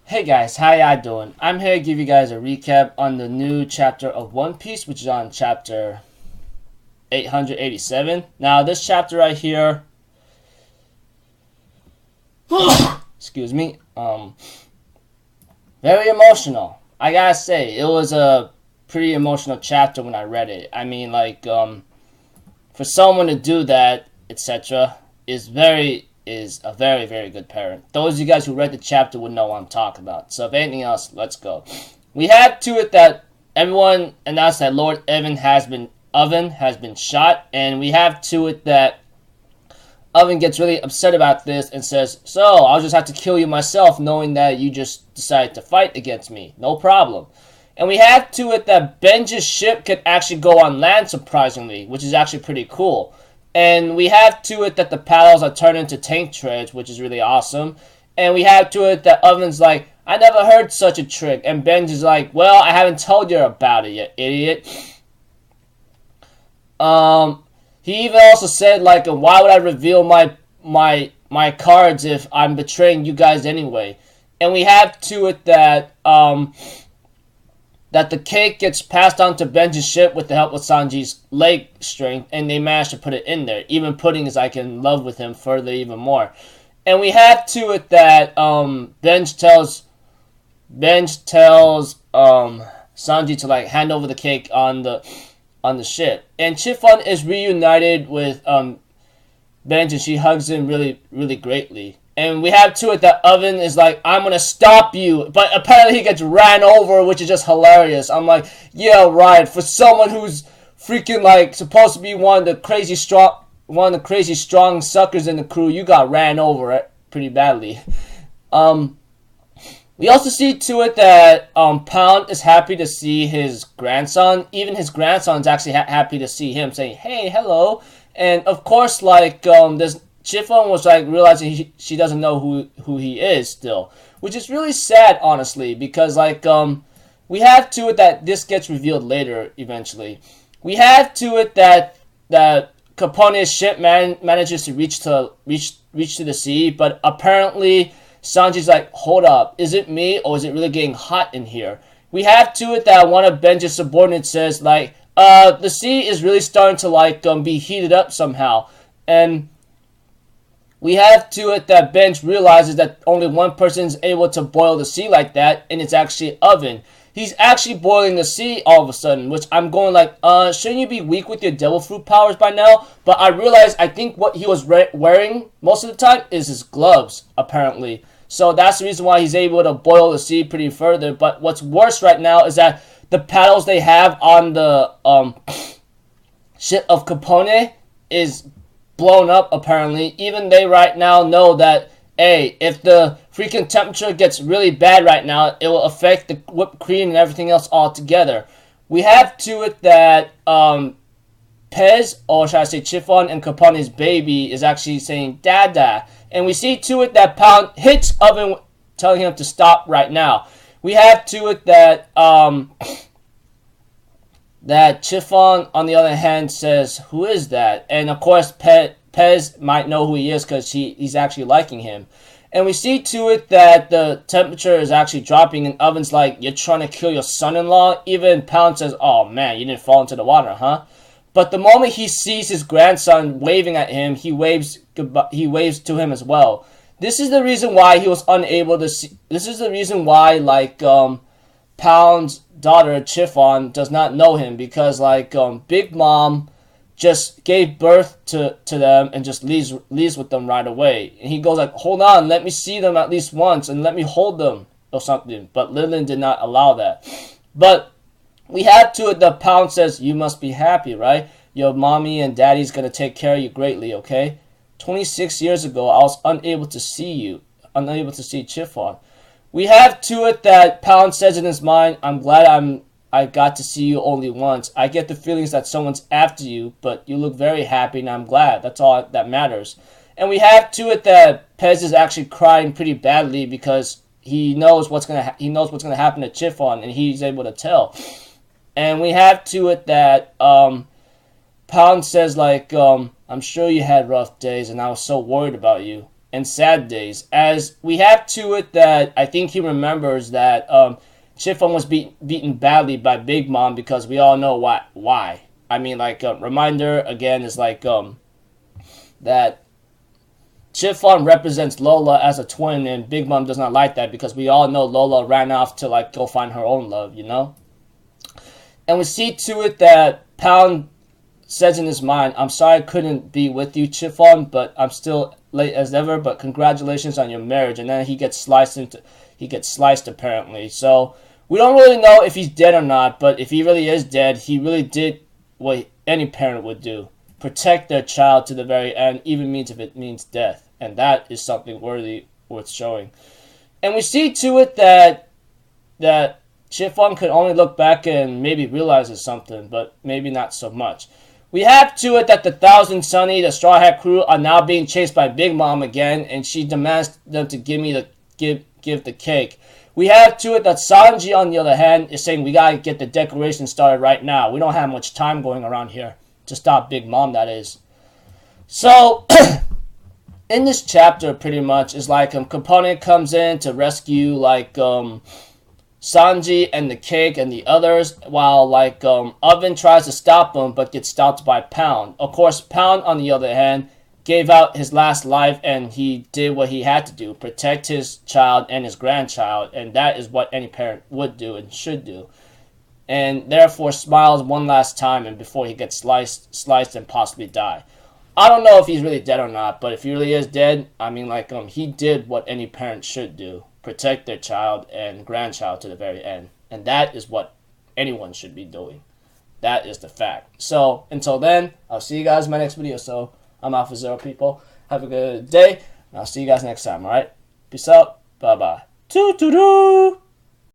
Hey guys, how y'all doing? I'm here to give you guys a recap on the new chapter of One Piece, which is on chapter 887. Now, this chapter right here, excuse me, very emotional. I gotta say, it was a pretty emotional chapter when I read it. I mean, for someone to do that, etc., is a very, very good parent. Those of you guys who read the chapter would know what I'm talking about. So if anything else, let's go. We had to it that everyone announced that Lord Oven has been shot, and we have to it that Oven gets really upset about this and says, "So I'll just have to kill you myself, knowing that you just decided to fight against me. No problem." And we have to it that Benji's ship could actually go on land, surprisingly, which is actually pretty cool. And we have to it that the paddles are turned into tank treads, which is really awesome. And we have to it that Oven's like, "I never heard such a trick." And Benj is like, "Well, I haven't told you about it yet, idiot." He even also said, "Why would I reveal my cards if I'm betraying you guys anyway?" And we have to it that the cake gets passed on to Benji's ship with the help of Sanji's leg strength, and they manage to put it in there. Even Pudding is in love with him further even more. And we have to it that Benj tells Sanji to hand over the cake on the ship. And Chiffon is reunited with Benj, and she hugs him really, really greatly. And we have to it that Oven is like, "I'm gonna stop you," but apparently he gets ran over, which is just hilarious. I'm like, yeah, right. For someone who's freaking supposed to be one of the crazy strong suckers in the crew, you got ran over pretty badly. We also see to it that Pound is happy to see his grandson. Even his grandson's actually happy to see him, saying, "Hey, hello." And of course, this Chiffon was realizing she doesn't know who he is still, which is really sad, honestly, because we have to it that this gets revealed later eventually. We have to it that Capone's ship manages to reach to the sea, but apparently Sanji's like, "Hold up, is it me or is it really getting hot in here?" We have to it that one of Benji's subordinates says the sea is really starting to be heated up somehow, and we have to it that Benj realizes that only one person is able to boil the sea like that, and it's actually Oven. He's actually boiling the sea all of a sudden, which I'm going shouldn't you be weak with your devil fruit powers by now? But I realized I think what he was wearing most of the time is his gloves, apparently. So that's the reason why he's able to boil the sea pretty further. But what's worse right now is that the paddles they have on the ship of Capone is blown up, apparently. Even they right now know that, hey, if the freaking temperature gets really bad right now, it will affect the whipped cream and everything else altogether. We have to it that Pez, or should I say Chiffon, and Capone's baby is actually saying "Dada." And we see to it that Pound hits Oven, telling him to stop right now. We have to it that that Chiffon, on the other hand, says, "Who is that?" And of course, Pez might know who he is because he's actually liking him. And we see to it that the temperature is actually dropping, and Oven's like, "You're trying to kill your son-in-law?" Even Pound says, "Oh man, you didn't fall into the water, huh?" But the moment he sees his grandson waving at him, he waves to him as well. This is the reason why he was unable to see. This is the reason why Pound's daughter Chiffon does not know him, because Big Mom just gave birth to them and just leaves with them right away. And he goes "Hold on, let me see them at least once and let me hold them," or something. But Lillian did not allow that. But we had to it that Pound says, "You must be happy, right? Your mommy and daddy's gonna take care of you greatly, okay? 26 years ago, I was unable to see Chiffon." We have to it that Pound says in his mind, "I'm glad I got to see you only once. I get the feelings that someone's after you, but you look very happy and I'm glad. That's all that matters." And we have to it that Pez is actually crying pretty badly because he knows what's gonna happen to Chiffon, and he's able to tell. And we have to it that Pound says "I'm sure you had rough days and I was so worried about you." and sad days. As we have to it that I think he remembers that Chiffon was beaten badly by Big Mom, because we all know why. I mean, like, reminder again is like that Chiffon represents Lola as a twin, and Big Mom does not like that, because we all know Lola ran off to like go find her own love, you know? And we see to it that Pound says in his mind, "I'm sorry I couldn't be with you, Chiffon, but I'm still late as ever, but congratulations on your marriage." And then he gets sliced apparently. So we don't really know if he's dead or not, but if he really is dead, he really did what any parent would do. Protect their child to the very end, even if it means death. And that is something worth showing. And we see to it that Chiffon could only look back and maybe realizes something, but maybe not so much. We have to it that the Thousand Sunny, the Straw Hat crew, are now being chased by Big Mom again, and she demands them to give the cake. We have to it that Sanji, on the other hand, is saying we gotta get the decoration started right now. We don't have much time going around here to stop Big Mom, that is. So in this chapter, pretty much, is like Component comes in to rescue like Sanji and the cake and the others, while like Oven tries to stop him but gets stopped by Pound. Of course, Pound, on the other hand, gave out his last life, and he did what he had to do, protect his child and his grandchild, and that is what any parent would do and should do. And therefore smiles one last time and before he gets sliced and possibly die. I don't know if he's really dead or not, but if he really is dead, I mean, like, he did what any parent should do. Protect their child and grandchild to the very end. And that is what anyone should be doing. That is the fact. So, until then, I'll see you guys in my next video. So, I'm Alpha Zero, people. Have a good day, and I'll see you guys next time, alright? Peace out. Bye-bye. Toot-toot-toot!